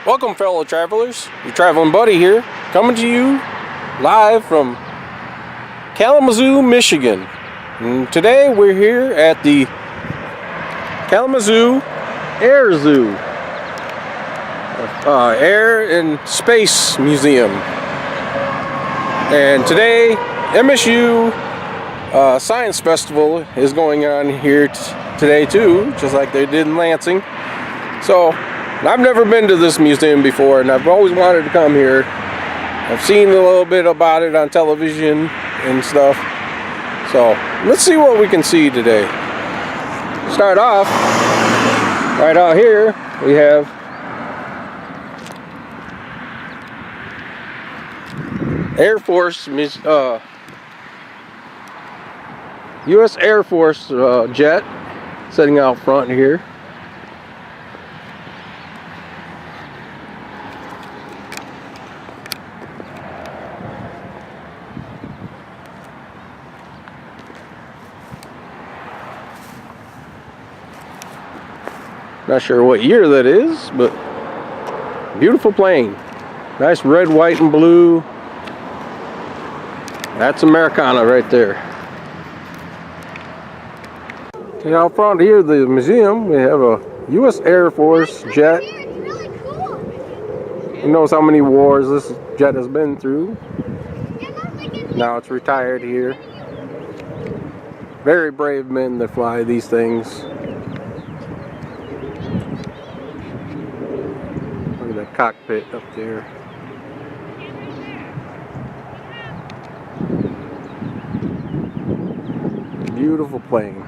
Welcome, fellow travelers. Your traveling buddy here, coming to you live from Kalamazoo, Michigan. And today we're here at the Kalamazoo Airzoo, Air and Space Museum. And today, M.S.U. Science Festival is going on here today too, just like they did in Lansing. So, I've never been to this museum before, and I've always wanted to come here. I've seen a little bit about it on television and stuff. So, let's see what we can see today. Start off, right out here, we have Air Force, U.S. Air Force jet sitting out front here. Not sure what year that is, but beautiful plane. Nice red, white, and blue. That's Americana right there. Okay, out front here at the museum, we have a U.S. Air Force jet. Who knows how many wars this jet has been through. Now it's retired here. Very brave men that fly these things. The cockpit up there. Beautiful plane.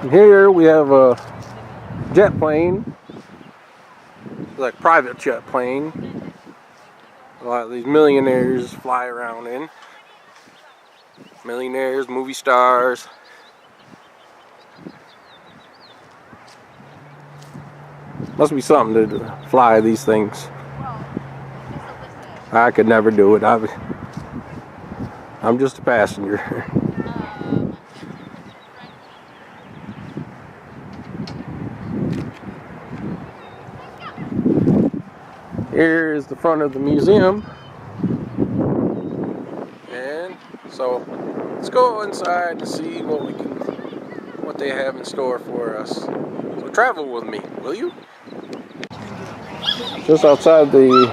And here we have a jet plane, like private jet plane. A lot of these millionaires fly around in. Millionaires, movie stars. Must be something to fly these things. I could never do it. I'm just a passenger. Here is the front of the museum. And so let's go inside to see what they have in store for us. So travel with me, will you? Just outside the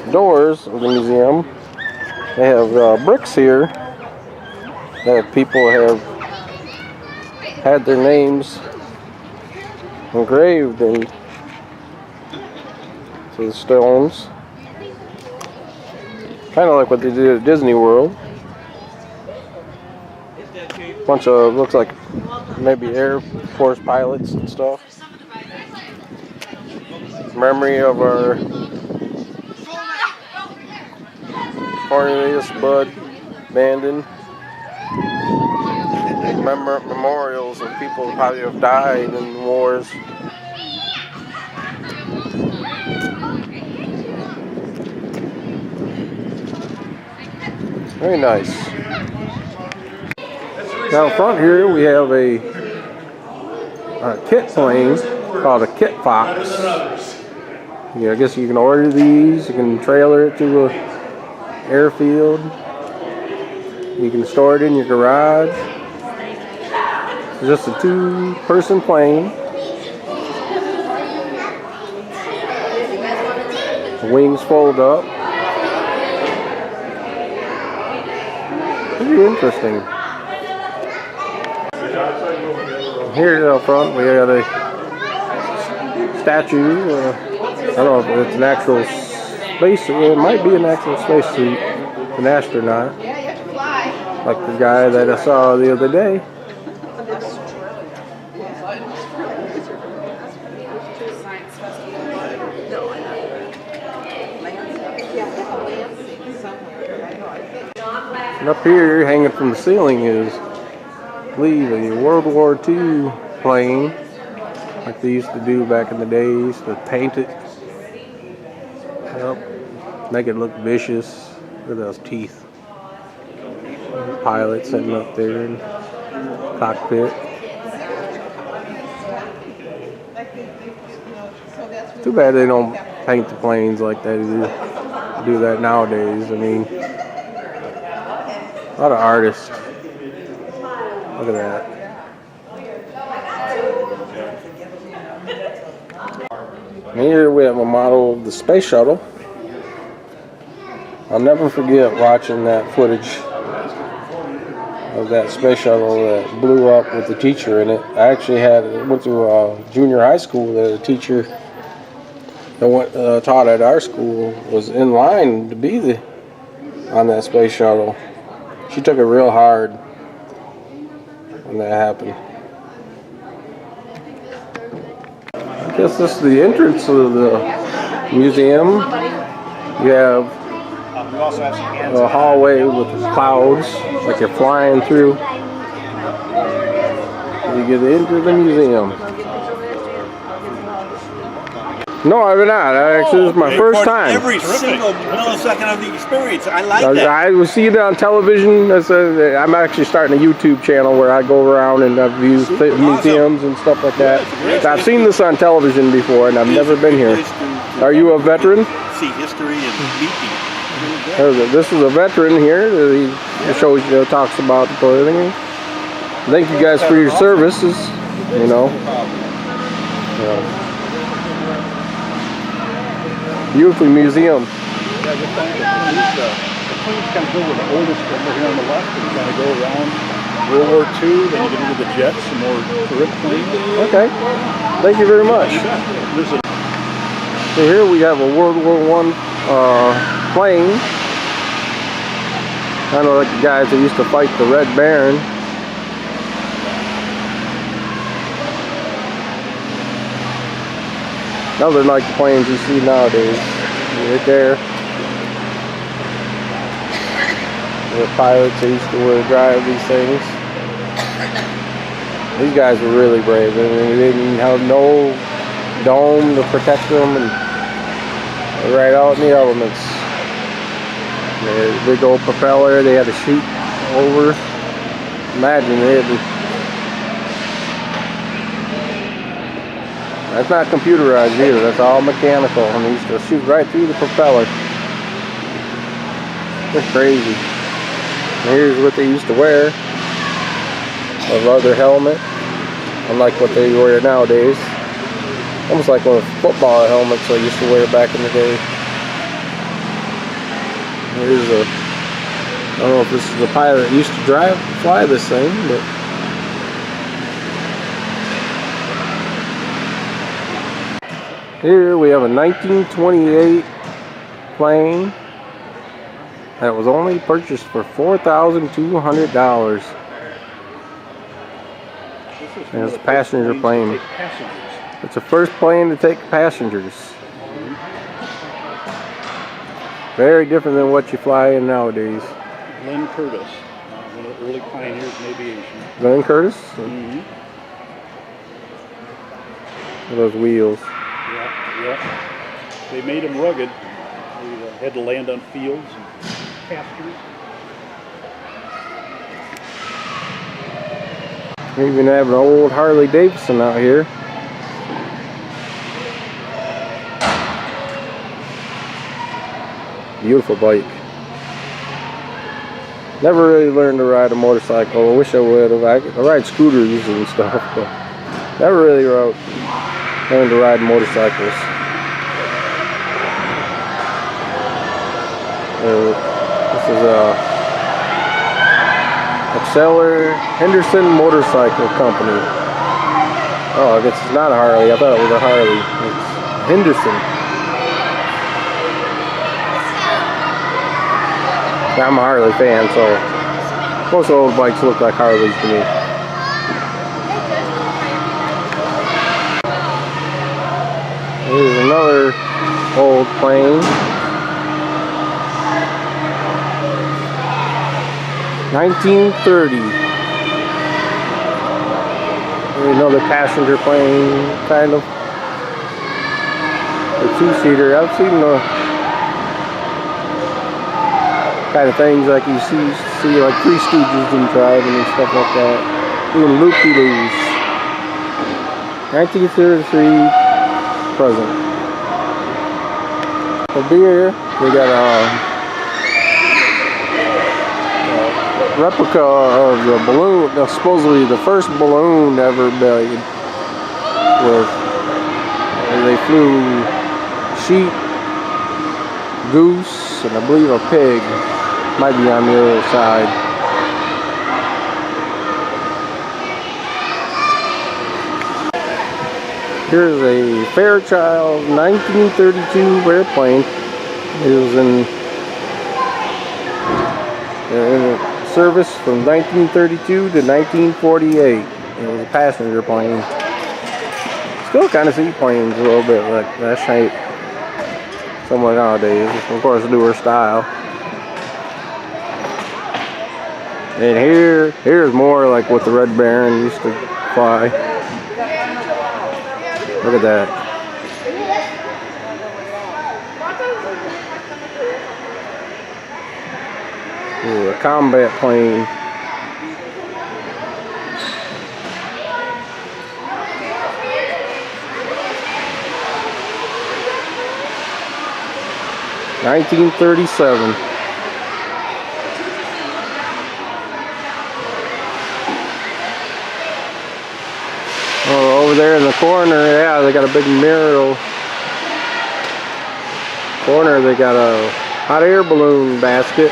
doors of the museum, they have bricks here that people have had their names engraved into the stones. Kind of like what they did at Disney World. Bunch of, looks like maybe Air Force pilots and stuff. Memory of our Cornelius Bud Bandon. Memorials of people who probably have died in wars. Very nice. Down front here we have a kit plane called a Kit Fox. Yeah, I guess you can order these. You can trailer it to a airfield. You can store it in your garage. It's just a 2-person plane. The wings fold up. Pretty interesting. Here out front we got a statue. I don't know if it's an actual spacesuit. It might be an actual spacesuit. An astronaut. Like the guy that I saw the other day. And up here, hanging from the ceiling is, I believe, a World War II plane. Like they used to do back in the days, to paint it. Yep. Make it look vicious. Look at those teeth. Pilot sitting up there in the cockpit. Too bad they don't paint the planes like they do that nowadays. I mean, a lot of artists. Look at that. And here we have a model of the space shuttle. I'll never forget watching that footage of that space shuttle that blew up with the teacher in it. I actually went to junior high school. The teacher that taught at our school was in line to be on that space shuttle. She took it real hard when that happened. I guess this is the entrance of the museum. You have a hallway with clouds, like you're flying through. You get into the museum. No, I've not. Actually, this is my first time. Every single millisecond of the experience. I like that. I was seeing it on television. I'm actually starting a YouTube channel where I go around and I've used museums and stuff like that. I've seen this on television before, and I've never been here. Are you a veteran? See history and meet people. This is a veteran here. He shows talks about the thing. Thank you guys for your services. You know. Beautiful museum. Yeah, the planes kind of go with the oldest over here on the left, and kind of go around World War II, then you get into the jets, some more turret planes. Okay. Thank you very much. So here we have a World War I plane. Kind of like the guys that used to fight the Red Baron. Nothing like the planes you see nowadays. Right there. The pilots that used to drive these things. These guys were really brave. I mean, they didn't have no dome to protect them, and they're right out in the elements. They had a big old propeller they had to shoot over. Imagine they had to. That's not computerized either, that's all mechanical, and they used to shoot right through the propeller. They're crazy. And here's what they used to wear. A leather helmet, unlike what they wear nowadays. Almost like one of the football helmets they used to wear back in the day. Here's I don't know if this is the pilot that used to fly this thing, but here we have a 1928 plane that was only purchased for $4,200. And it's a passenger plane. It's the first plane to take passengers. Very different than what you fly in nowadays. Glenn Curtis, one of the early pioneers in aviation. Glenn Curtis? Mm-hmm. Those wheels. Yeah. They made them rugged. They had to land on fields and pastures. We even have an old Harley Davidson out here. Beautiful bike. Never really learned to ride a motorcycle. I wish I would have. I ride scooters and stuff, but never really learned to ride motorcycles. This is Acceler Henderson Motorcycle Company. Oh, I guess it's not a Harley. I thought it was a Harley. It's Henderson. I'm a Harley fan, so most old bikes look like Harleys to me. Here's another old plane. 1930. Another passenger plane, kind of. A two-seater. I've seen the kind of things like you see like Three Stooges and driving and stuff like that. Doing loop-de-loos. 1933 present. For beer, they got a replica of the balloon, supposedly the first balloon ever made. They flew sheep, goose, and I believe a pig. Might be on the other side. Here's a Fairchild 1932 airplane. It was in service from 1932 to 1948. It was a passenger plane. Still kind of see planes a little bit like that shape. Somewhat nowadays, of course, newer style. And here's more like what the Red Baron used to fly. Look at that. Ooh, a combat plane. $1937. Oh, over there in the corner, yeah, they got a big mural. Corner, they got a hot air balloon basket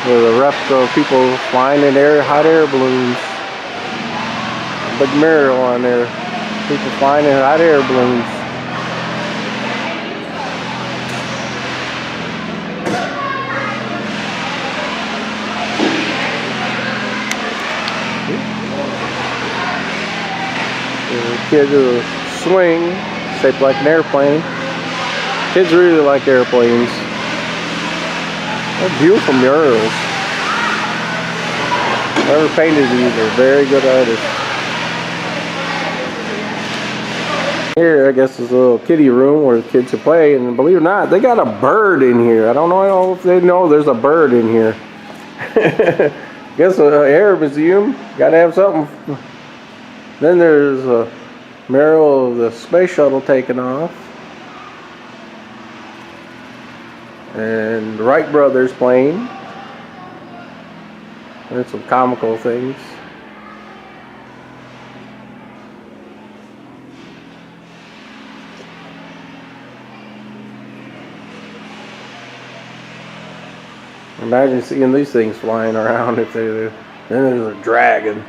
with a replica of people flying in hot air balloons. A big mural on there. People flying in hot air balloons. Kids with a swing shaped like an airplane. Kids really like airplanes. They're beautiful murals. Whoever painted these are very good artists. Here, I guess, is a little kiddie room where the kids can play, and believe it or not, they got a bird in here. I don't know if they know there's a bird in here. Guess an air museum, gotta have something. Then there's a mural of the space shuttle taking off. And the Wright brothers plane. There's some comical things. Imagine seeing these things flying around if they then there's a dragon.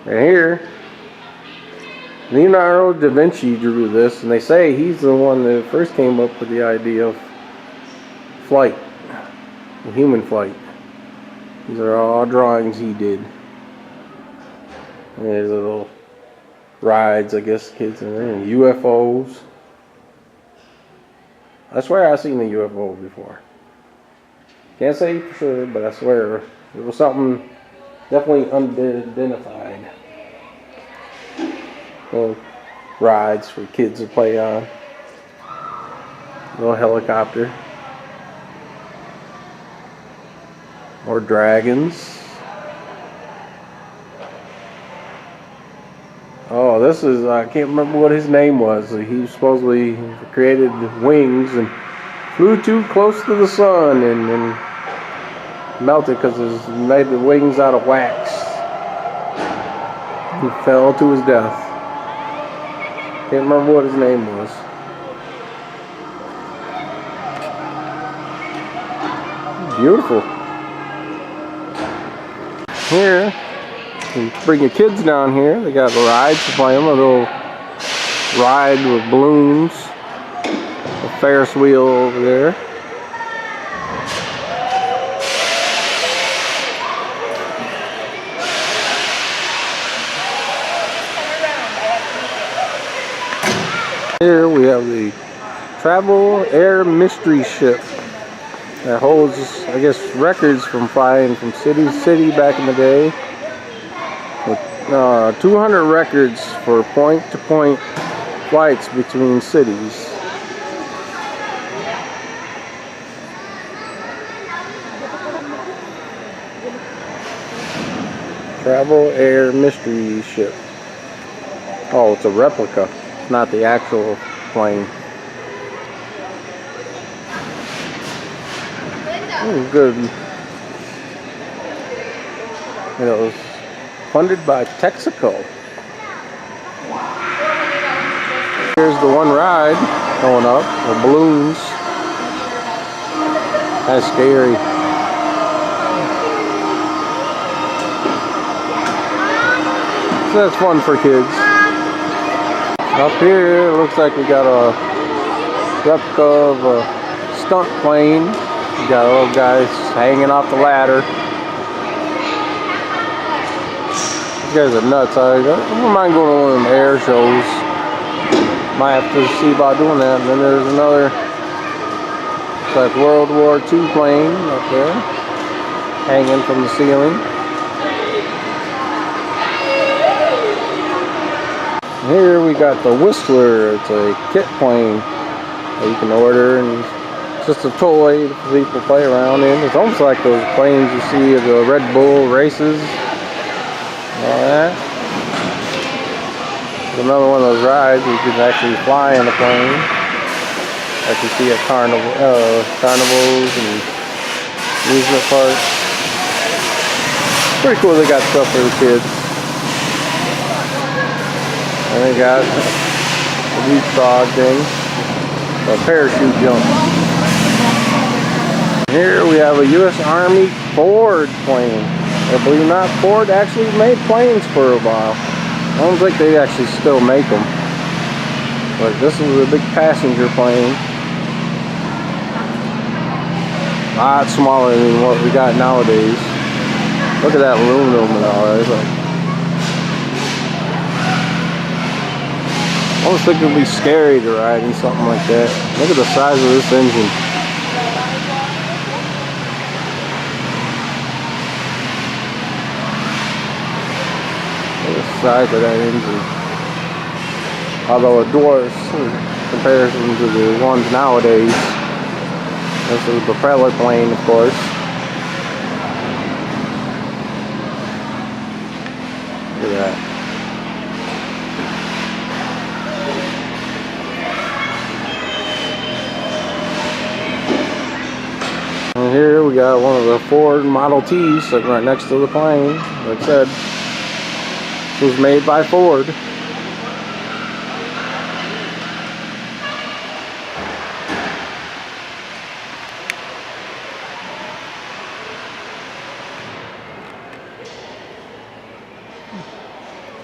And here, Leonardo da Vinci drew this, and they say he's the one that first came up with the idea of flight, human flight. These are all drawings he did. And there's little rides, I guess, kids in there, and UFOs. I swear I've seen a UFO before. Can't say for sure, but I swear it was something definitely unidentified. Little rides for kids to play on. Little helicopter. More dragons. Oh, this is, I can't remember what his name was. He supposedly created wings and flew too close to the sun and melted because he made the wings out of wax. He fell to his death. Can't remember what his name was. Beautiful. Here, you bring your kids down here. They got rides to play them. A little ride with balloons. A Ferris wheel over there. Here we have the Travel Air Mystery Ship that holds, I guess, records from flying from city to city back in the day. With 200 records for point-to-point flights between cities. Travel Air Mystery Ship. Oh, it's a replica. It's not the actual plane. Oh, good. It was funded by Texaco. Here's the one ride going up, the balloons. That's scary. So that's fun for kids. Up here, it looks like we got a replica of a stunt plane. We got little guys hanging off the ladder. These guys are nuts. I don't mind going to one of them air shows. Might have to see about doing that. And then there's another, it's like World War II plane up there, hanging from the ceiling. Here we got the Whistler. It's a kit plane that you can order, and it's just a toy for people to play around in. It's almost like those planes you see at the Red Bull races and all that. It's another one of those rides you can actually fly in the plane, like you see at carnivals and amusement parks. Pretty cool. They got stuff for the kids. And they got a leapfrog thing, a parachute jump. Here we have a U.S. Army Ford plane. I believe not, Ford actually made planes for a while. I don't think they actually still make them. But this is a big passenger plane. A lot smaller than what we got nowadays. Look at that aluminum and all that. It's like, I almost think it would be scary to ride in something like that. Look at the size of this engine. Look at the size of that engine. Although it dwarfs in comparison to the ones nowadays. This is a propeller plane, of course. Look at that. And here we got one of the Ford Model Ts sitting right next to the plane. Like I said, it was made by Ford.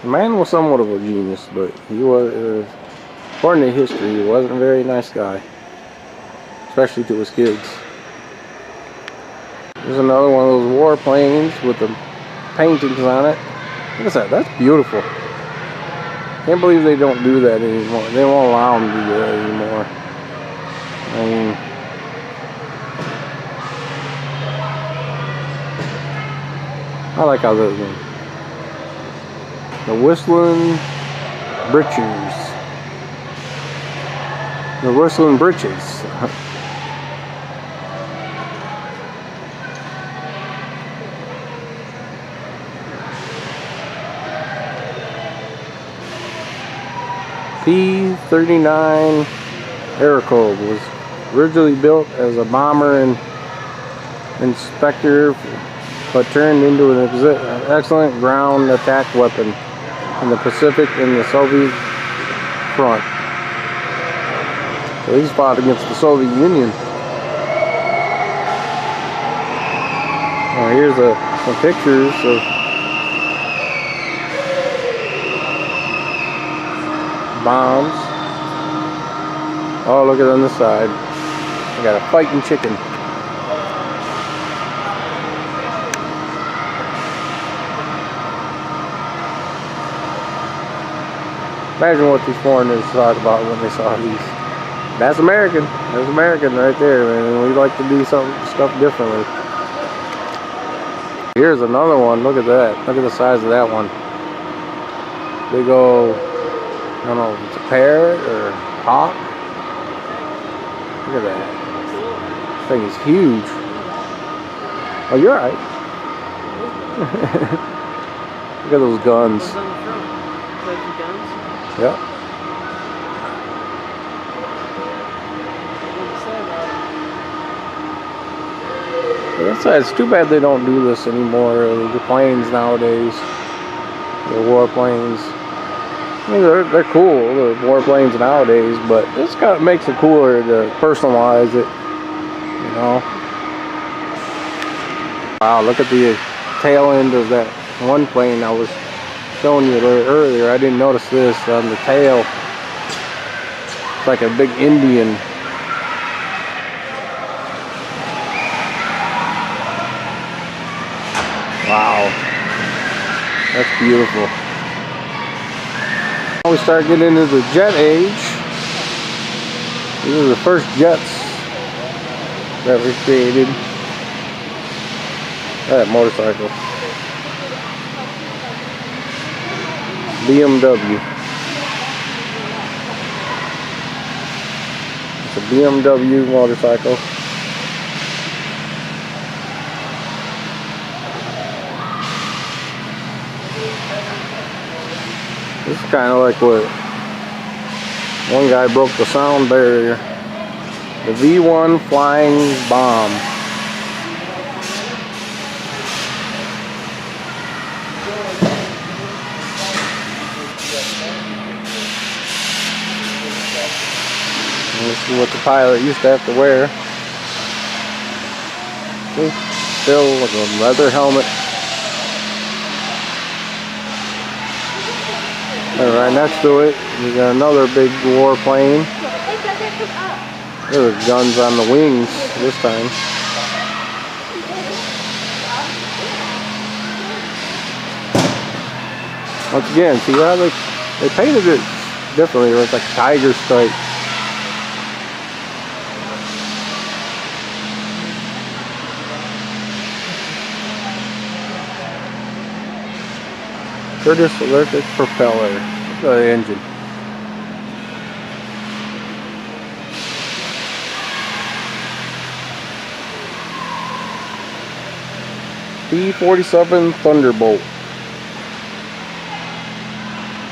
The man was somewhat of a genius, but he was, according to history, he wasn't a very nice guy, especially to his kids. There's another one of those warplanes with the paintings on it. Look at that. That's beautiful. Can't believe they don't do that anymore. They won't allow them to do that anymore. I mean, I like how those are. The Whistling Britches. The Whistling Britches. P-39 Aircold was originally built as a bomber and inspector, but turned into an excellent ground attack weapon in the Pacific and the Soviet front. So he's fought against the Soviet Union. Now here's some pictures of bombs. Oh, look at it on this side. I got a fighting chicken. Imagine what these foreigners thought about when they saw these. That's American. That's American right there, man. We like to do stuff differently. Here's another one. Look at that. Look at the size of that one. Big old, I don't know if it's a parrot or a hawk. Look at that. This thing is huge. Oh, you're right. Look at those guns. Yep. It's too bad they don't do this anymore. The planes nowadays, the warplanes. I mean, they're cool, the warplanes nowadays, but this kind of makes it cooler to personalize it, you know. Wow, look at the tail end of that one plane I was showing you earlier. I didn't notice this on the tail. It's like a big Indian. Wow, that's beautiful. Now we start getting into the jet age. These are the first jets that were created. That motorcycle. BMW. It's a BMW motorcycle. This is kind of like what one guy broke the sound barrier. The V1 Flying Bomb. And this is what the pilot used to have to wear. See? Still with a leather helmet. And right next to it, we got another big warplane. There were guns on the wings this time. Once again, see how they painted it differently. It's like tiger stripe. Curtis electric propeller. Look at the engine. P-47 Thunderbolt.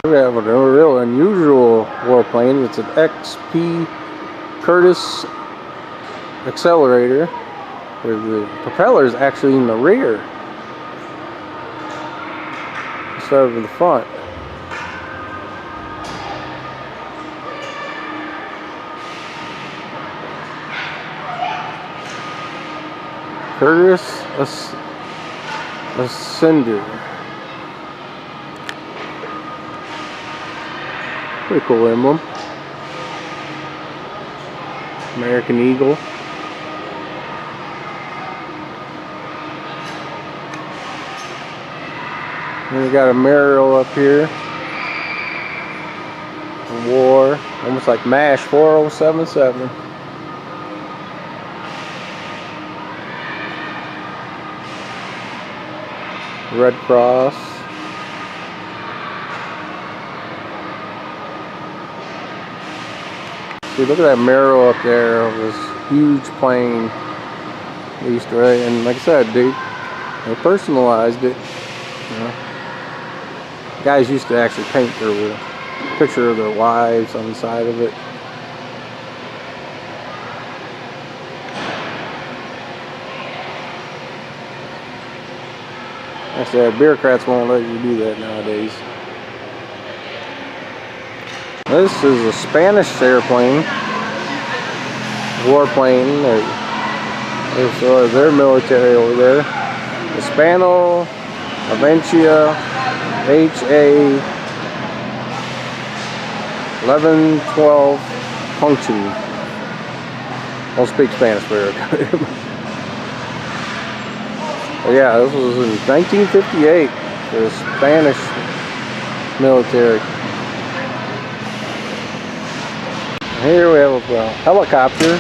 We have a real unusual warplane. It's an XP Curtis accelerator, where the propeller is actually in the rear instead of in the front. Curtis Ascender. Pretty cool emblem. American Eagle. And we got a Merrill up here. War. Almost like MASH 4077. Red Cross. See, look at that Merrill up there of this huge plane. They used to write, and like I said, they personalized it. You know, guys used to actually paint their picture of their wives on the side of it. Like I said, bureaucrats won't let you do that nowadays. This is a Spanish airplane, warplane. There's their military over there. Hispano Avencia HA 1112 Function. I'll speak Spanish for you. Yeah, this was in 1958 for the Spanish military. Here we have a helicopter,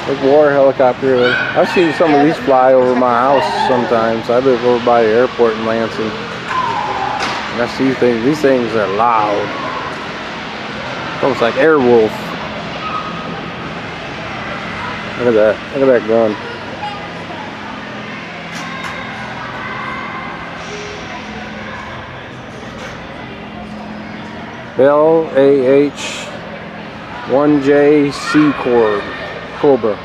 a war helicopter. I've seen some of these fly over my house sometimes. I live over by the airport in Lansing. And I see things, these things are loud. It's almost like Airwolf. Look at that gun. LAH-1JC Cobra.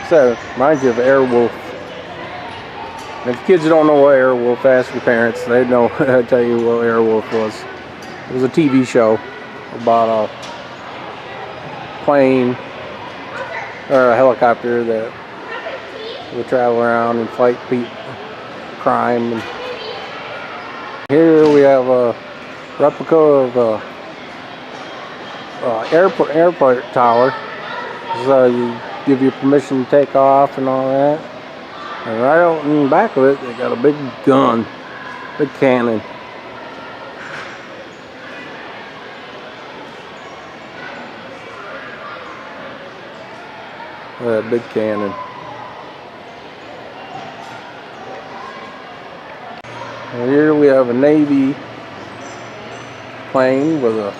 So, reminds you of Airwolf. And if kids don't know what Airwolf, ask your parents. They know. I'll tell you what Airwolf was. It was a TV show about a plane or a helicopter that would travel around and fight crime. And here we have a replica of a airport tower. So you give you permission to take off and all that. And right out in the back of it, they got a big gun, big cannon. That big cannon. And here we have a Navy plane with a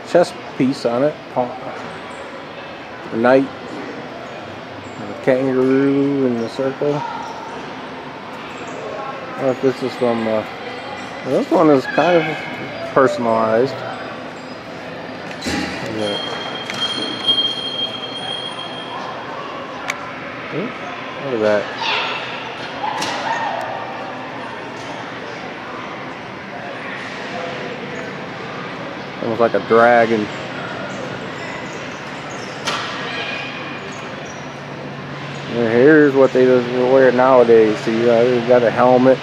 chess piece on it. A knight, and a kangaroo in the circle. I don't know if this is from. This one is kind of personalized. Yeah. Look at that. Almost like a dragon. And here's what they wear nowadays. See, they've got a helmet.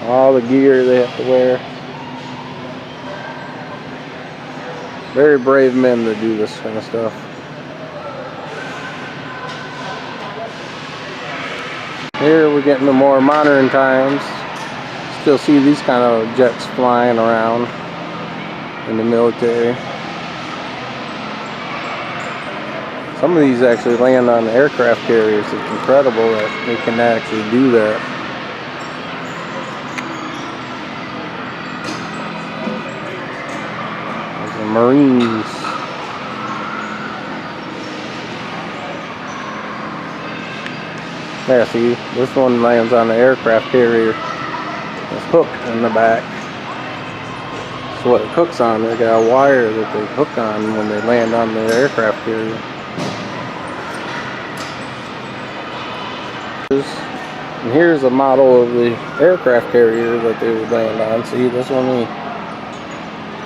All the gear they have to wear. Very brave men that do this kind of stuff. Here we're getting to more modern times. Still see these kind of jets flying around in the military. Some of these actually land on aircraft carriers. It's incredible that they can actually do that. There's the Marines. Yeah, see, this one lands on the aircraft carrier. It's hooked in the back. So what it hooks on, they got a wire that they hook on when they land on the aircraft carrier. And here's a model of the aircraft carrier that they would land on. See, this one,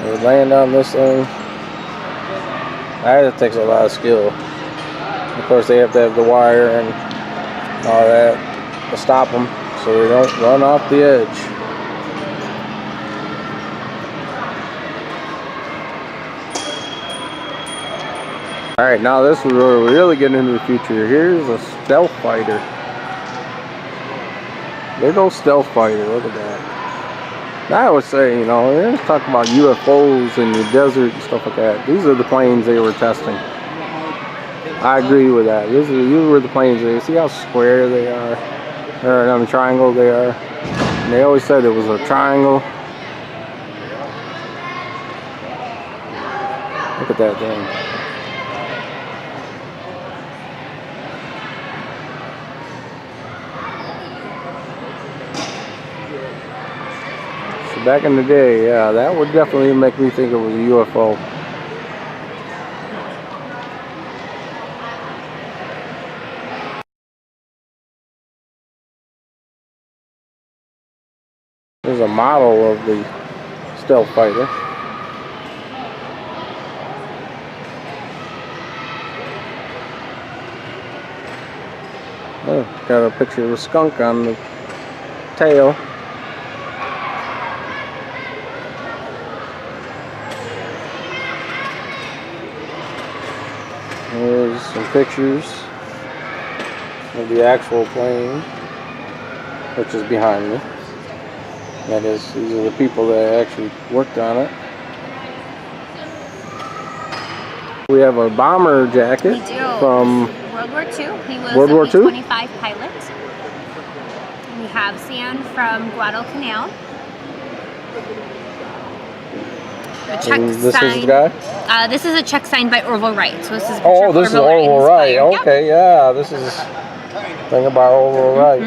they would land on this thing. That takes a lot of skill. Of course, they have to have the wire and all that to stop them so they don't run off the edge. Alright, now this is where we're really getting into the future. Here's a stealth fighter. Big old stealth fighter, look at that. Now I would say, you know, they're talking about UFOs in the desert and stuff like that. These are the planes they were testing. I agree with that. These were the planes. See how square they are? Or on a triangle they are. And they always said it was a triangle. Look at that thing. So back in the day, yeah, that would definitely make me think it was a UFO. There's a model of the stealth fighter. Oh, got a picture of a skunk on the tail. There's some pictures of the actual plane, which is behind me. That is, these are the people that actually worked on it. We have a bomber jacket from World War II. He was World War a II? B-25 pilot. We have sand from Guadalcanal. A check this signed. is the guy? This is a check signed by Orville Wright. So this is a picture Oh, of this is Orville Orville Wright. inspired. Okay, yeah, this is thing about Orville Wright.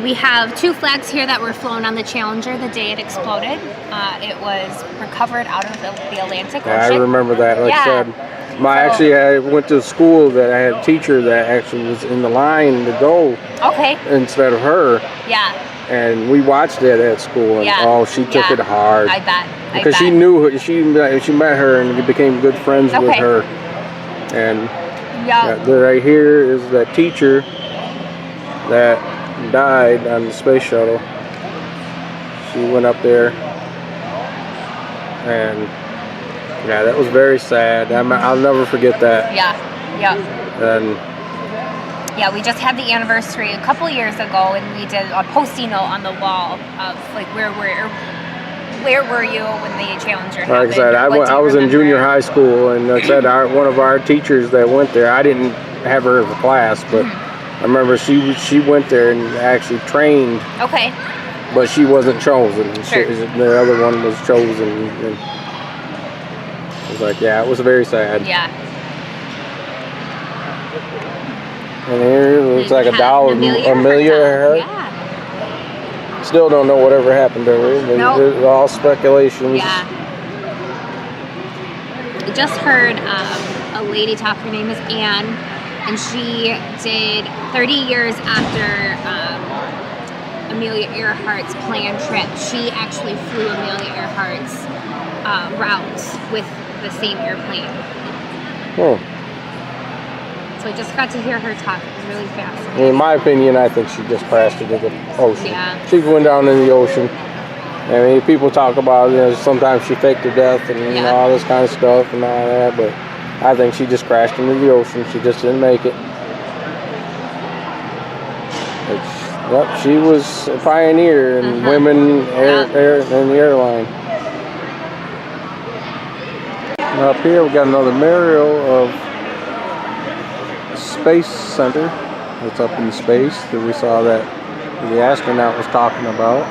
We have 2 flags here that were flown on the Challenger the day it exploded. It was recovered out of the Atlantic Ocean. Yeah, I remember that. Like I said, I went to a school that I had a teacher that actually was in the line to go instead of her. Yeah. And we watched it at school, and she took it hard. I bet. Because she knew her, she met her and became good friends with her. And right here is that teacher that died on the space shuttle. She went up there, and that was very sad. I'll never forget that. And we just had the anniversary a couple years ago, and we did a posting note on the wall of like where were you when the Challenger happened? Like I said, I was in junior high school, and like I said, one of our teachers that went there, I didn't have her as a class, but I remember she went there and actually trained. Okay. But she wasn't chosen. Sure. The other one was chosen. And it was like, it was very sad. Yeah. And here it looks like a doll, Amelia Earhart. Yeah. Still don't know whatever happened to her. It's all speculations. Yeah. I just heard a lady talk. Her name is Anne, and she did 30 years after Amelia Earhart's planned trip. She actually flew Amelia Earhart's routes with the same airplane. Oh. So I just got to hear her talk. It was really fascinating. In my opinion, I think she just crashed into the ocean. Yeah. She went down in the ocean. I mean, people talk about sometimes she faked her death and all this kind of stuff and all that, but I think she just crashed into the ocean. She just didn't make it. She was a pioneer in women in the airline. And up here we got another mural of Space Center. It's up in space that we saw that the astronaut was talking about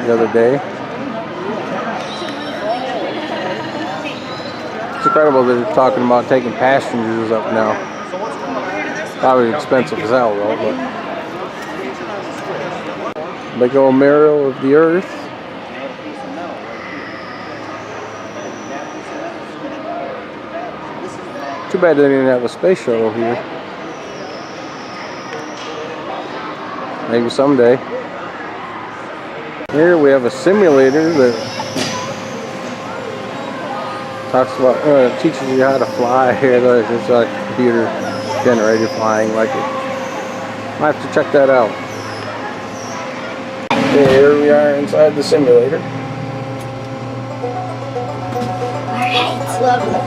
the other day. It's incredible that they're talking about taking passengers up now. Probably expensive as hell though, but big old mural of the Earth. Too bad they didn't have a space shuttle here. Maybe someday. Here we have a simulator that talks about, teaches you how to fly. It's like computer generated flying, like it. Might have to check that out. Okay, here we are inside the simulator. Alright, lovely.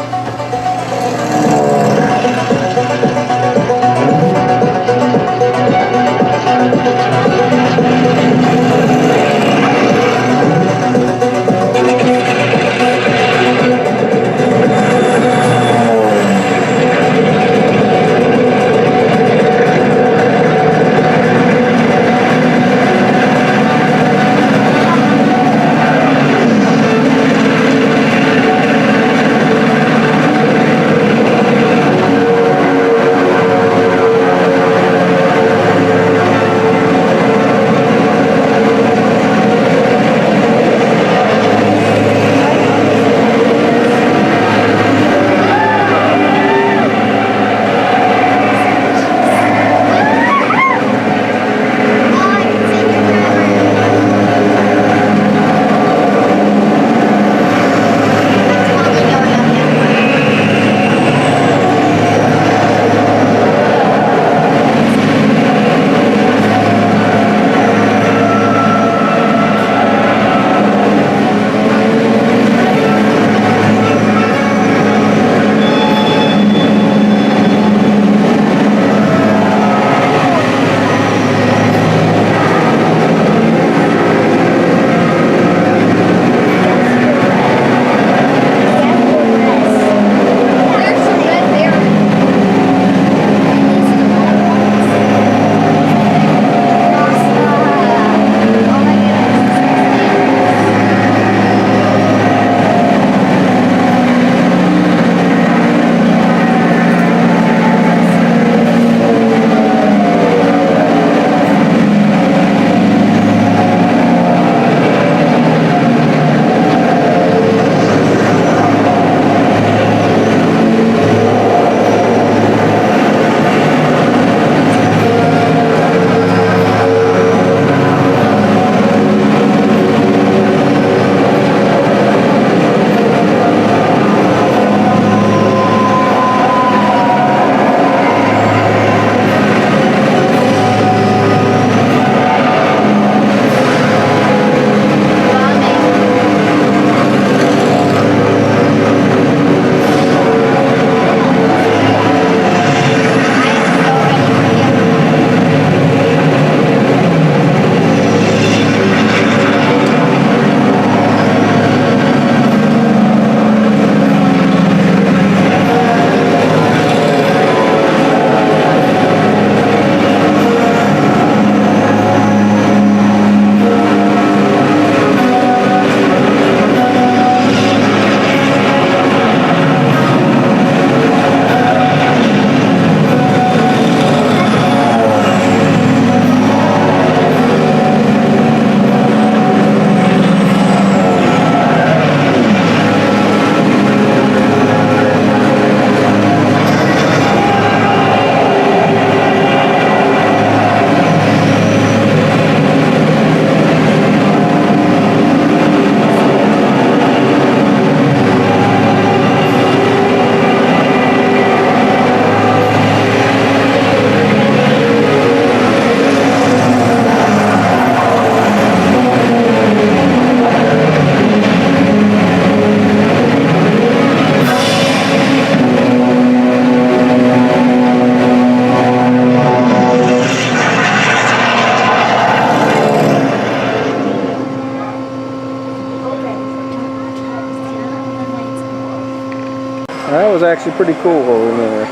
was actually pretty cool in there.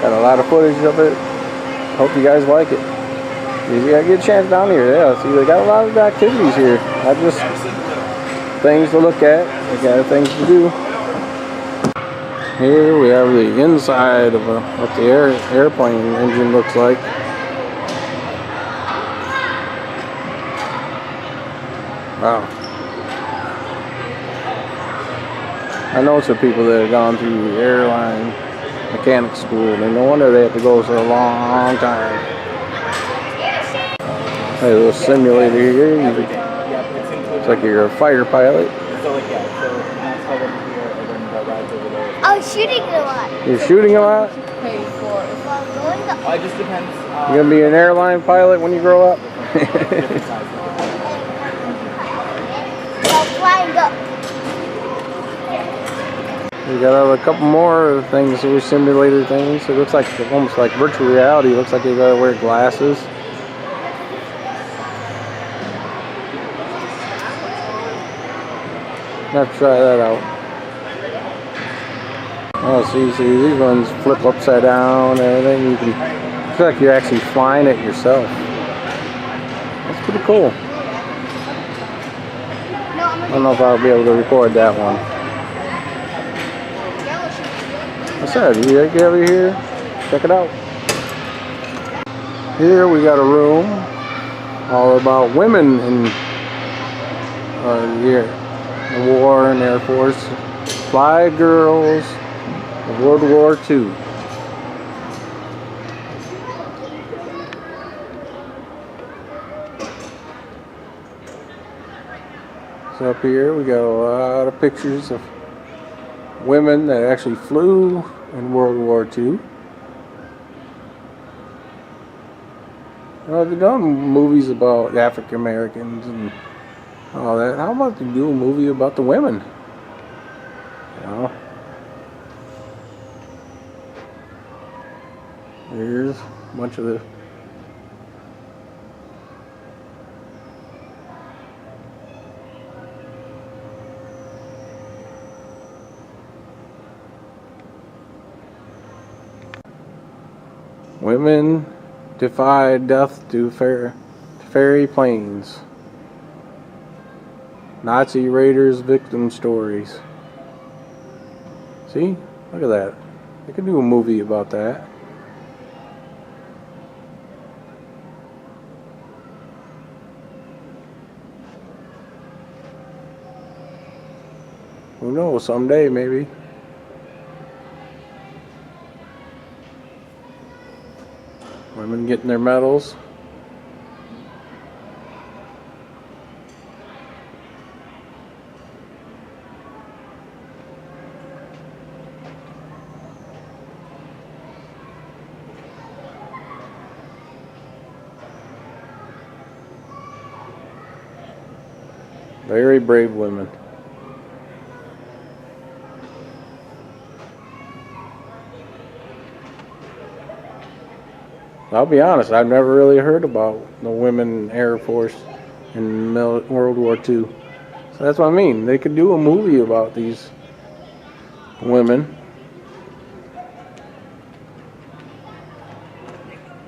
Got a lot of footage of it. Hope you guys like it. You gotta get a chance down here. Yeah, see, they got a lot of activities here. Not just things to look at. They got things to do. Here we have the inside of what the airplane engine looks like. Wow. I know some people that have gone through airline mechanic school, and no wonder they have to go for a long time. Hey, a little simulator here. It's like you're a fighter pilot. Oh, shooting a lot. You're shooting a lot? It just depends. You're gonna be an airline pilot when you grow up? Flying up. We got a couple more things, simulator things. It looks like almost like virtual reality. It looks like you gotta wear glasses. Have to try that out. Oh, see, these ones flip upside down and everything. You can feel like you're actually flying it yourself. That's pretty cool. I don't know if I'll be able to record that one. What's that? You get over here? Check it out. Here we got a room all about women in the war and Air Force. Fly girls of World War II. So up here we got a lot of pictures of women that actually flew in World War II. Well, they've done movies about African Americans and all that. How about to do a movie about the women? You know? Here's a bunch of the women defied death to ferry planes. Nazi raiders victim stories. See? Look at that. They could do a movie about that. Who knows? Someday, maybe. Women getting their medals. Very brave women. I'll be honest, I've never really heard about the women Air Force in World War II. So that's what I mean. They could do a movie about these women.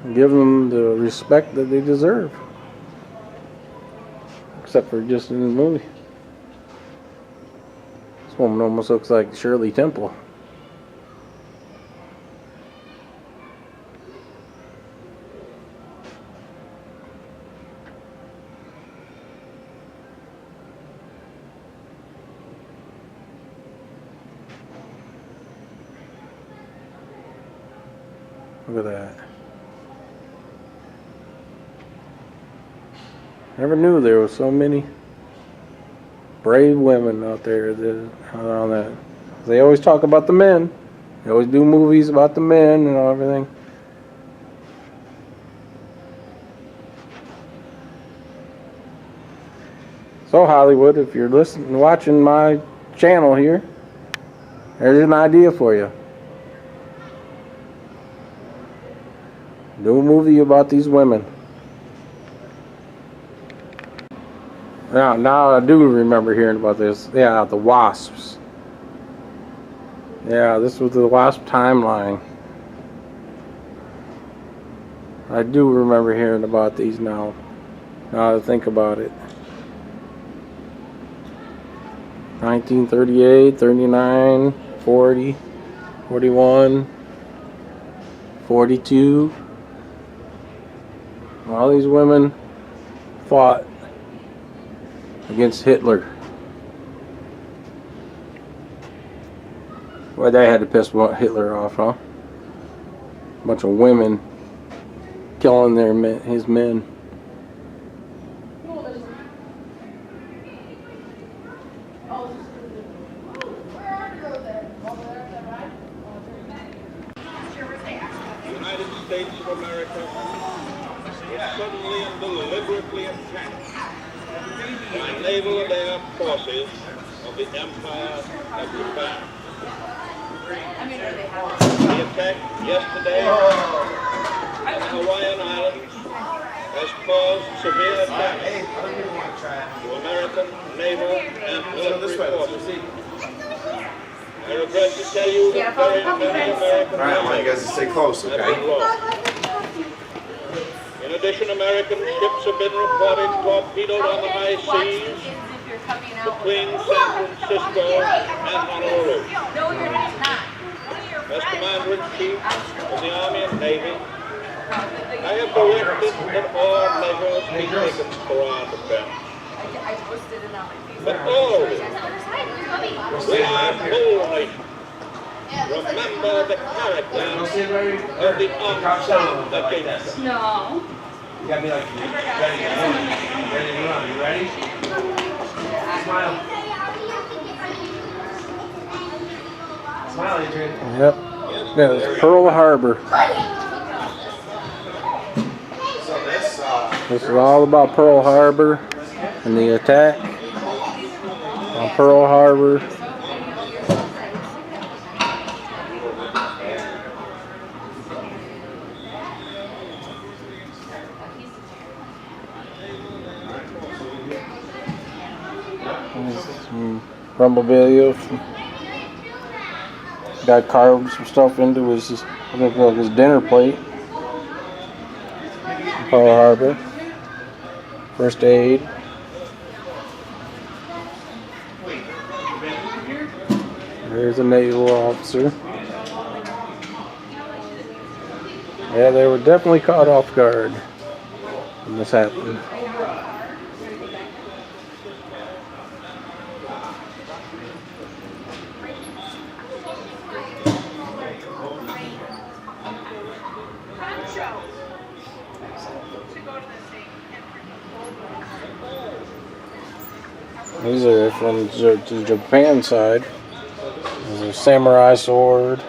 And give them the respect that they deserve. Except for just in the movie. This woman almost looks like Shirley Temple. Look at that. Never knew there were so many brave women out there on that. They always talk about the men. They always do movies about the men and everything. So Hollywood, if you're watching my channel here, there's an idea for you. Do a movie about these women. Now I do remember hearing about this. Yeah, the wasps. Yeah, this was the last timeline. I do remember hearing about these now. Now that I think about it. 1938, 39, 40, 41, 42. All these women fought against Hitler. Well, they had to piss Hitler off, huh? A bunch of women killing his men. United States of America was suddenly and deliberately attacked by naval and air forces of the Empire of Japan. The attack yesterday on the Hawaiian Islands has caused severe damage to American naval and military forces. I regret to tell you that very many American Alright, I want you guys to stay close, have okay? been lost. In addition, American ships have been reported torpedoed on the high seas between San Francisco and Honolulu. As Commander-in-Chief of the Army and Navy, I have directed that all measures be taken for our defense. But always, we are a whole nation. Remember the character of the onslaught against us. You gotta be like, ready to run. You ready? Smile. Smile, Adrian. Yep. Yeah, it's Pearl Harbor. So This is all about Pearl Harbor and the attack on Pearl Harbor. Some memorabilia. Guy carved some stuff into his dinner plate. Pearl Harbor. First aid. There's a naval officer. Yeah, they were definitely caught off guard when this happened. These are from the Japan side. There's a samurai sword.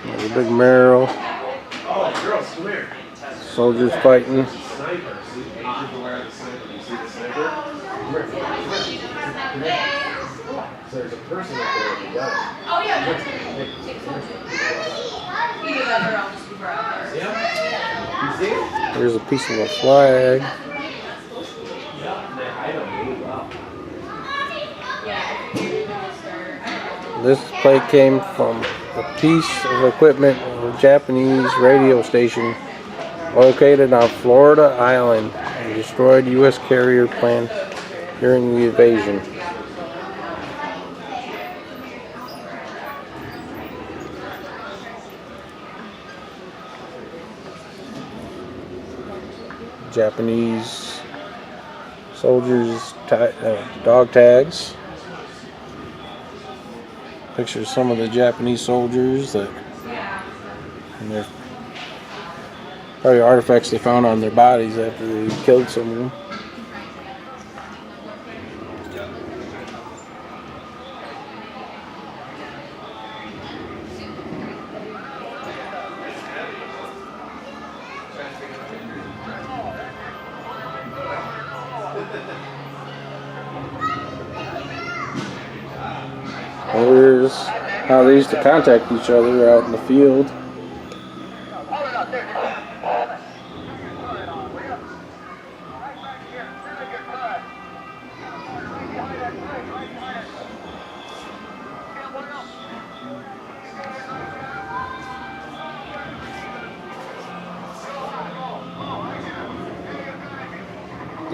There's a big barrel. Oh, girls, come here. Soldiers fighting. Sniper. See, Adrian beware of the sniper. You see the sniper? Come here. So there's a person up there with a gun. Oh yeah. You see it? There's a piece of a flag. Yeah, they hide them really well. This plate came from a piece of equipment of a Japanese radio station located on Florida Island and destroyed U.S. carrier plane during the invasion. Japanese soldiers dog tags. Pictures of some of the Japanese soldiers that, and their probably artifacts they found on their bodies after they killed someone. Here's how they used to contact each other out in the field.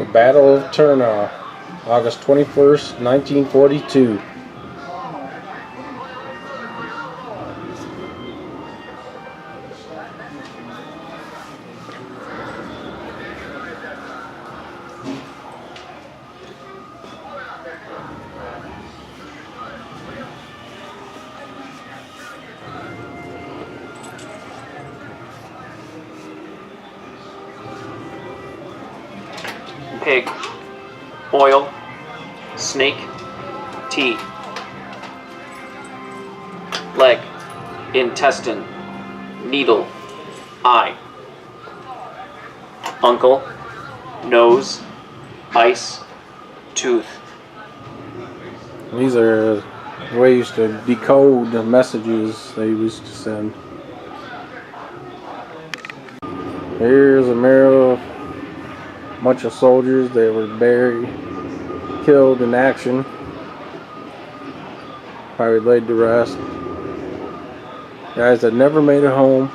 The Battle of Turnow, August 21st, 1942. Pig, oil, snake, tea, leg, intestine, needle, eye, uncle, nose, ice, tooth. These are the way you used to decode the messages they used to send. Here's a mirror of a bunch of soldiers that were buried, killed in action, probably laid to rest. Guys that never made it home.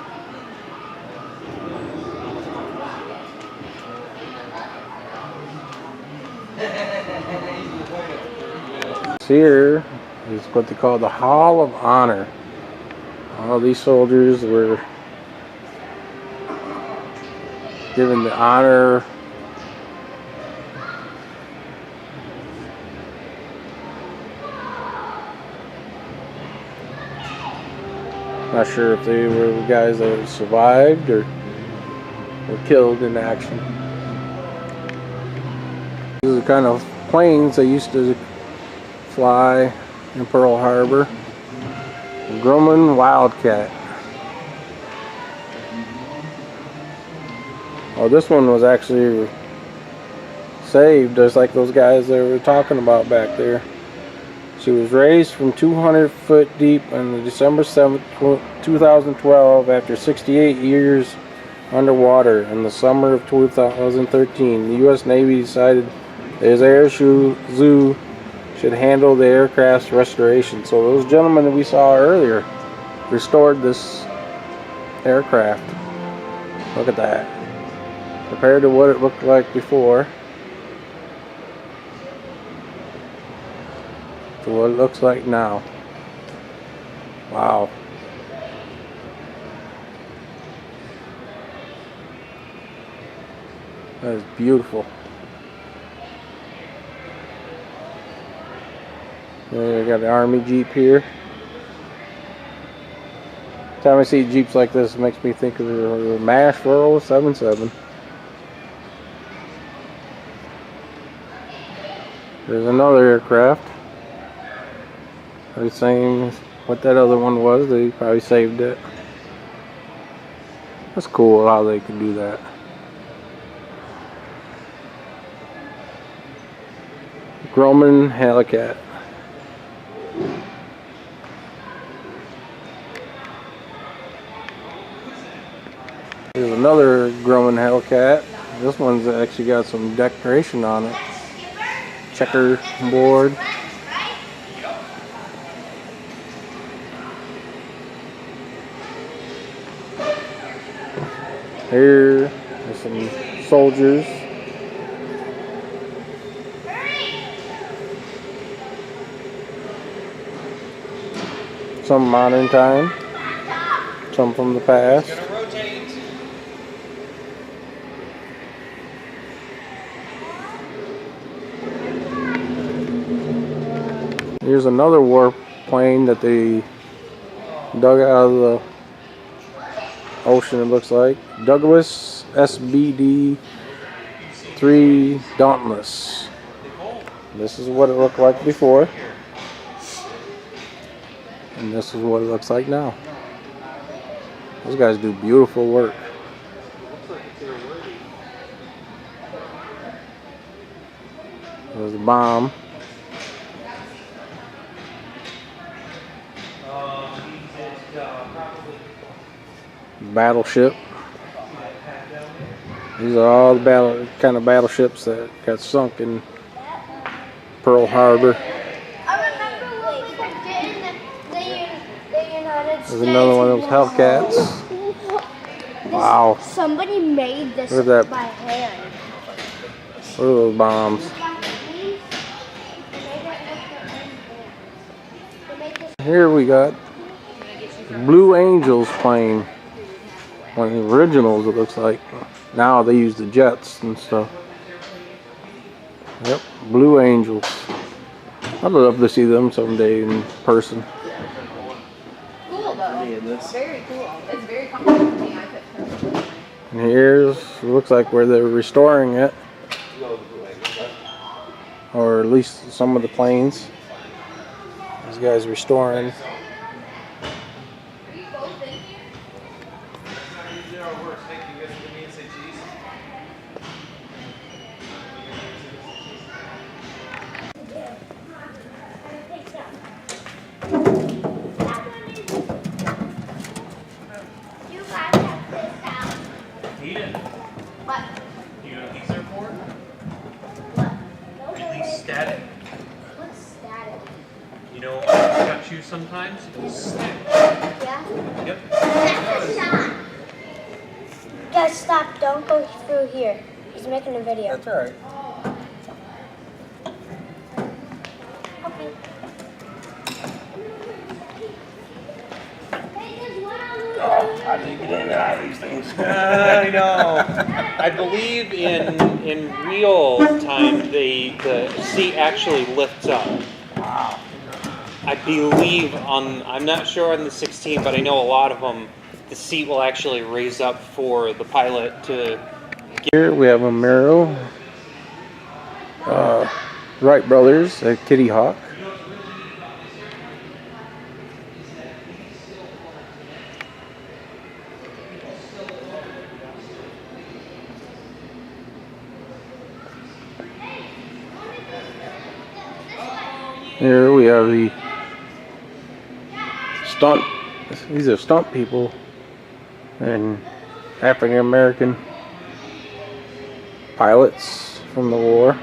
Here is what they call the Hall of Honor. All these soldiers were given the honor not sure if they were the guys that survived or were killed in action. These are the kind of planes they used to fly in Pearl Harbor. The Grumman Wildcat. Oh, this one was actually saved, just like those guys they were talking about back there. She was raised from 200 foot deep on December 7th, 2012 after 68 years underwater. In the summer of 2013, the U.S. Navy decided that Airzoo should handle the aircraft's restoration. So those gentlemen that we saw earlier restored this aircraft. Look at that. Compared to what it looked like before to what it looks like now. Wow. That is beautiful. I got the Army Jeep here. Every time I see Jeeps like this, it makes me think of the M.A.S.U 4077. There's another aircraft. Probably saying what that other one was. They probably saved it. That's cool how they can do that. Grumman Hellcat. There's another Grumman Hellcat. This one's actually got some decoration on it. Checker board. Here are some soldiers. Some modern time. Some from the past. Here's another warplane that they dug out of the ocean, it looks like. Douglas SBD-3 Dauntless. This is what it looked like before. And this is what it looks like now. Those guys do beautiful work. There's the bomb. Battleship. These are all the kind of battleships that got sunk in Pearl Harbor. There's another one of those Hellcats. Wow. Somebody made this Look at that. by hand. What are those bombs? Here we got Blue Angels plane. One of the originals, it looks like. Now they use the jets and stuff. Yep, Blue Angels. I'd love to see them someday in person. Cool though. Very cool. It's very comfortable for me. I fit perfectly. And here's, looks like where they're restoring it. Or at least some of the planes. These guys restoring. What? You know what these are for? What? Release static. What's static? You know, cut you sometimes. It'll stick. Yeah? Yep. Stop. Guys, stop. Don't go through here. He's making a video. That's alright. Okay. How do you get in and out of these things? I know. I believe in real time the seat actually lifts up. Wow. I believe I'm not sure on the 16, but I know a lot of them, the seat will actually raise up for the pilot to. Here we have a Miro. Wright brothers, a Kitty Hawk. Here we have the stunt. These are stunt people and African American pilots from the war.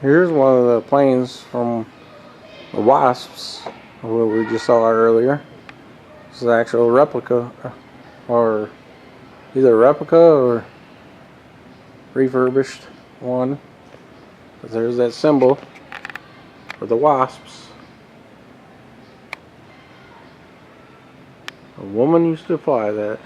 Here's one of the planes from the Wasps, what we just saw earlier. This is an actual replica, or either a replica or refurbished one. But there's that symbol for the Wasps. A woman used to fly that.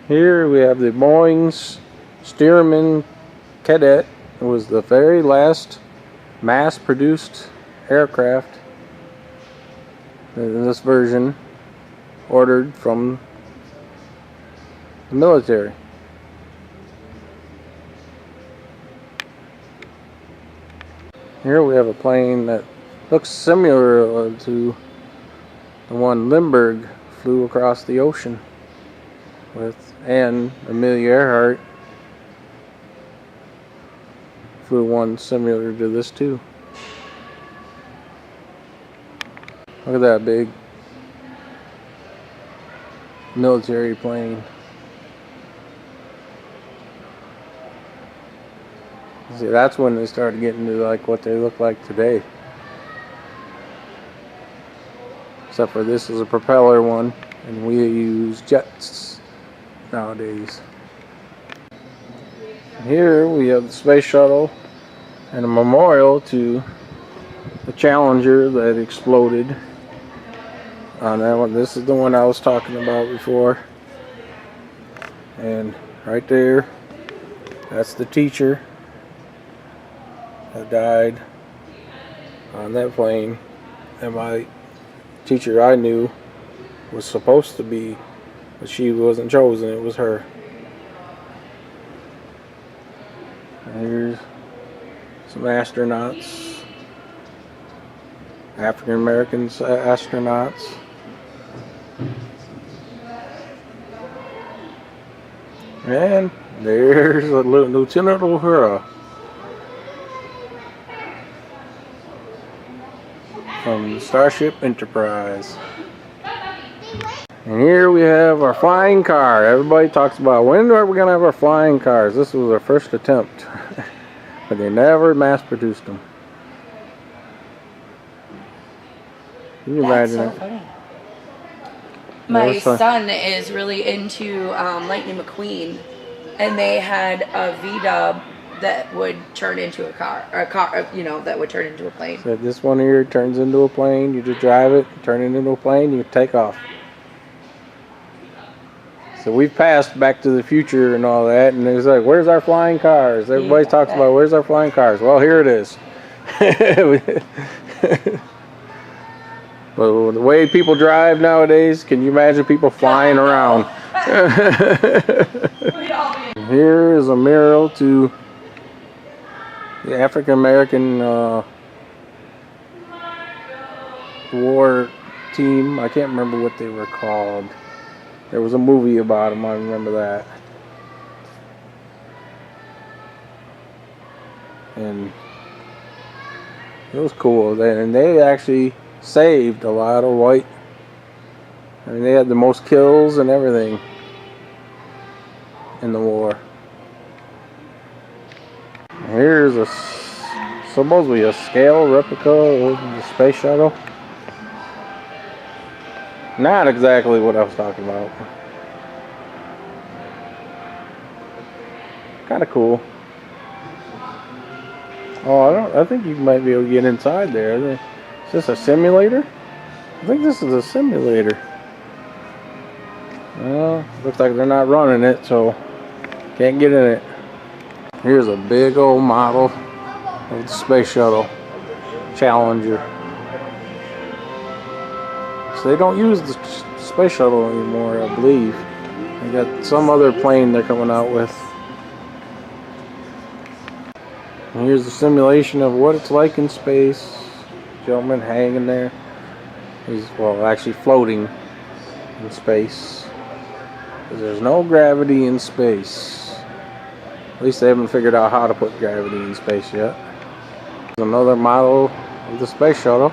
Here we have the Boeing's Stearman Cadet. It was the very last mass-produced aircraft in this version, ordered from the military. Here we have a plane that looks similar to the one Lindbergh flew across the ocean with, and Amelia Earhart flew one similar to this too. Look at that big military plane. See, that's when they started getting to like what they look like today. Except for this is a propeller one, and we use jets nowadays. Here we have the space shuttle and a memorial to the Challenger that exploded on that one. This is the one I was talking about before. And right there, that's the teacher that died on that plane. And my teacher I knew was supposed to be, but she wasn't chosen, it was her. And here's some astronauts, African American astronauts. And there's a Lieutenant O'Hara from Starship Enterprise. And here we have our flying car. Everybody talks about, when are we going to have our flying cars? This was our first attempt. But they never mass produced them. Can you imagine so it? funny. My son is really into Lightning McQueen, and they had a V-dub that would turn into a car, that would turn into a plane. So this one here turns into a plane. You just drive it, turn it into a plane, you take off. So we've passed Back to the Future and all that, and it's like, where's our flying cars? Everybody talks about where's our flying cars. Well, here it is. But the way people drive nowadays, can you imagine people flying around? Here is a mural to the African American war team. I can't remember what they were called. There was a movie about them, I remember that. And it was cool. And they actually saved a lot of white. I mean, they had the most kills and everything in the war. Here's supposedly a scale replica of the space shuttle. Not exactly what I was talking about. Kind of cool. Oh, I think you might be able to get inside there. Is this a simulator? I think this is a simulator. Well, looks like they're not running it, so can't get in it. Here's a big old model of the space shuttle Challenger. So they don't use the space shuttle anymore, I believe. They got some other plane they're coming out with. And here's the simulation of what it's like in space. Gentleman hanging there. He's, well, actually floating in space. Because there's no gravity in space. At least they haven't figured out how to put gravity in space yet. There's another model of the space shuttle.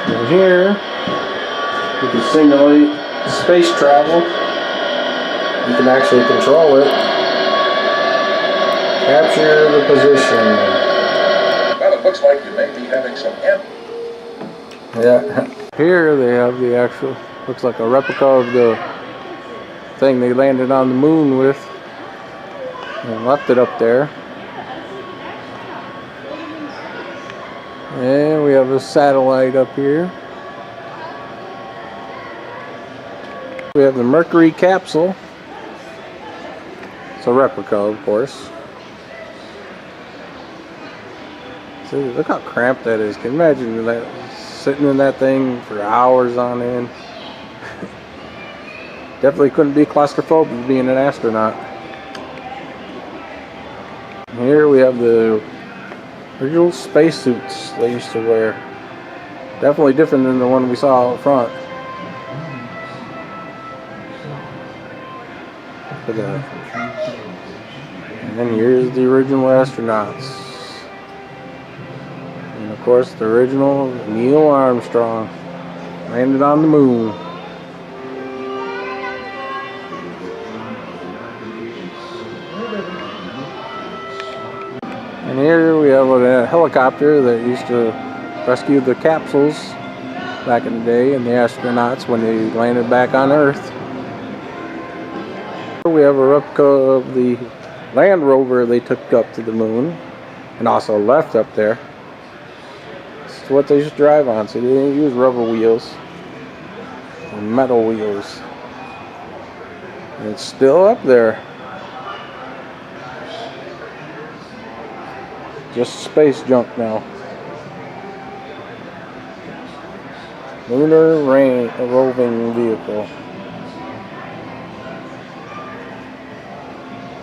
And here, you can simulate space travel. You can actually control it. Capture the position. Well, it looks like you may be having some Yeah. Here they have the actual, looks like a replica of the thing they landed on the moon with and left it up there. And we have a satellite up here. We have the Mercury capsule. It's a replica, of course. See, look how cramped that is. Can you imagine that, sitting in that thing for hours on end? Definitely couldn't be claustrophobic being an astronaut. Here we have the original spacesuits they used to wear. Definitely different than the one we saw out front. Look at that. And then here's the original astronauts. And of course the original Neil Armstrong landed on the moon. And here we have a helicopter that used to rescue the capsules back in the day and the astronauts when they landed back on Earth. We have a replica of the Land Rover they took up to the moon and also left up there. This is what they used to drive on, so they didn't use rubber wheels and metal wheels. And it's still up there. Just space junk now. Lunar roving vehicle.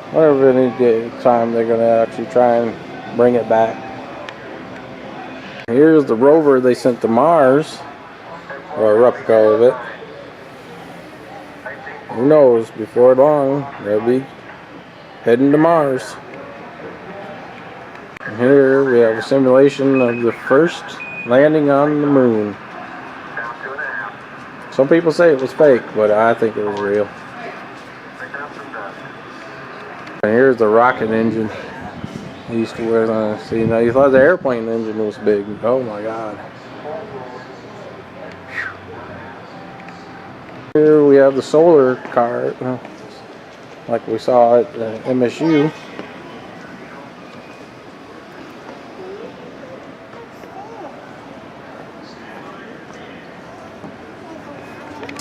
I wonder if any time they're going to actually try and bring it back. Here's the rover they sent to Mars, or a replica of it. Who knows, before long they'll be heading to Mars. And here we have a simulation of the first landing on the moon. Some people say it was fake, but I think it was real. And here's the rocket engine they used to wear on. See, now you thought the airplane engine was big. Oh my God. Here we have the solar car, like we saw at M.S.U.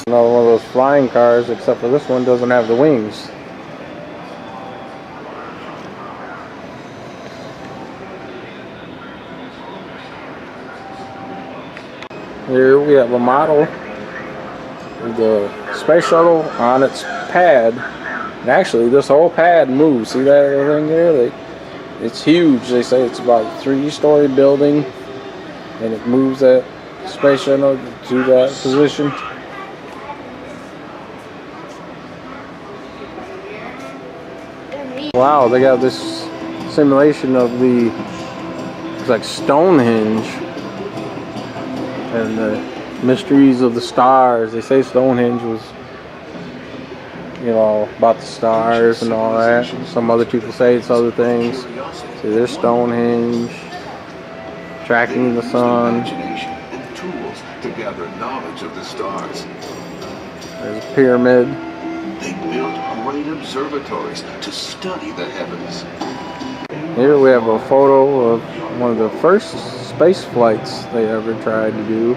Another one of those flying cars, except for this one doesn't have the wings. Here we have a model of the space shuttle on its pad. And actually, this whole pad moves. See that thing there? It's huge. They say it's about a 3-story building, and it moves that space shuttle to that position. Wow, they got this simulation of it's like Stonehenge and the mysteries of the stars. They say Stonehenge was, about the stars and all that. Some other people say it's other things. See, there's Stonehenge, tracking the sun. And tools to gather knowledge of the stars. There's a pyramid. They built great observatories to study the heavens. Here we have a photo of one of the first space flights they ever tried to do.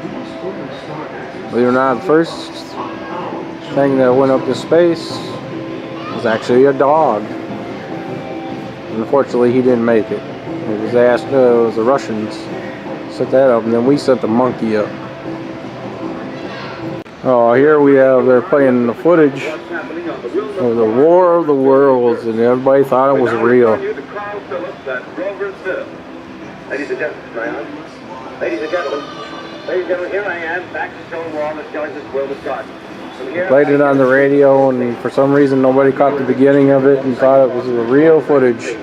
Believe it or not, the first thing that went up to space was actually a dog. Unfortunately, he didn't make it. It was asked, it was the Russians set that up, and then we sent the monkey up. Oh, here we have, they're playing the footage of the War of the Worlds, and everybody thought it was real. Ladies and gentlemen, ladies and gentlemen, here I am, back to Stonewall, as telling this world of God. Played it on the radio, and for some reason nobody caught the beginning of it and thought it was the real footage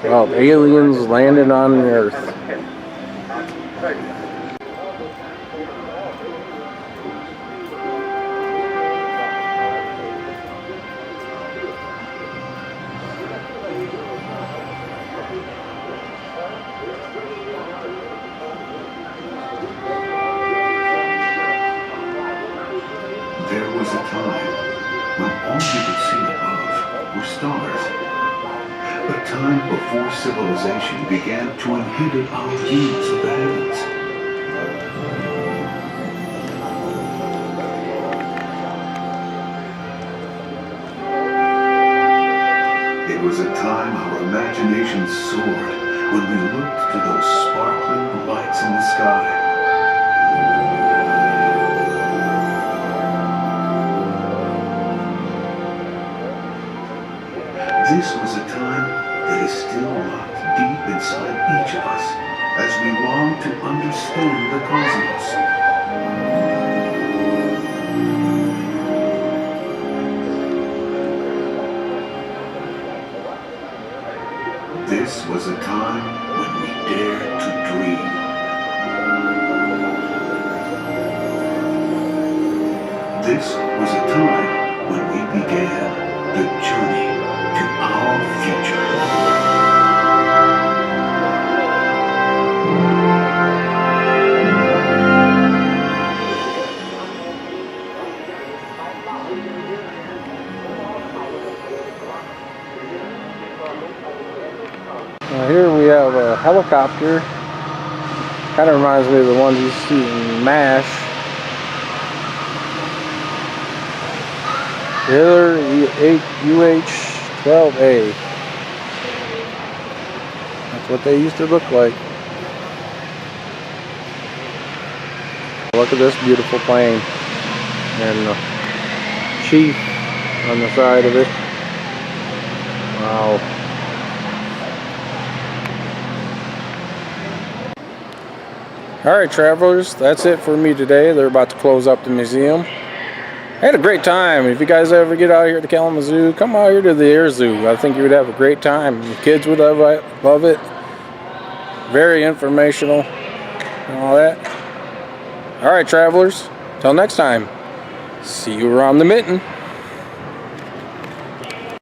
of aliens landing on the Earth. There was a time when all you could see above were stars. A time before civilization began to inhibit our views of the heavens. It was a time our imagination soared when we looked to those sparkling lights in the sky. This was a time that is still locked deep inside each of us as we long to understand the cosmos. This was a time when we dared to dream. This was a time when we began the journey to our future. Here we have a helicopter. Kind of reminds me of the ones you see in MASH. Hitler UH-12A. That's what they used to look like. Look at this beautiful plane. And the chief on the side of it. Wow. Alright travelers, that's it for me today. They're about to close up the museum. I had a great time. If you guys ever get out here to Kalamazoo, come out here to the Airzoo. I think you would have a great time. The kids would love it. Very informational and all that. Alright travelers, till next time. See you around the mitten.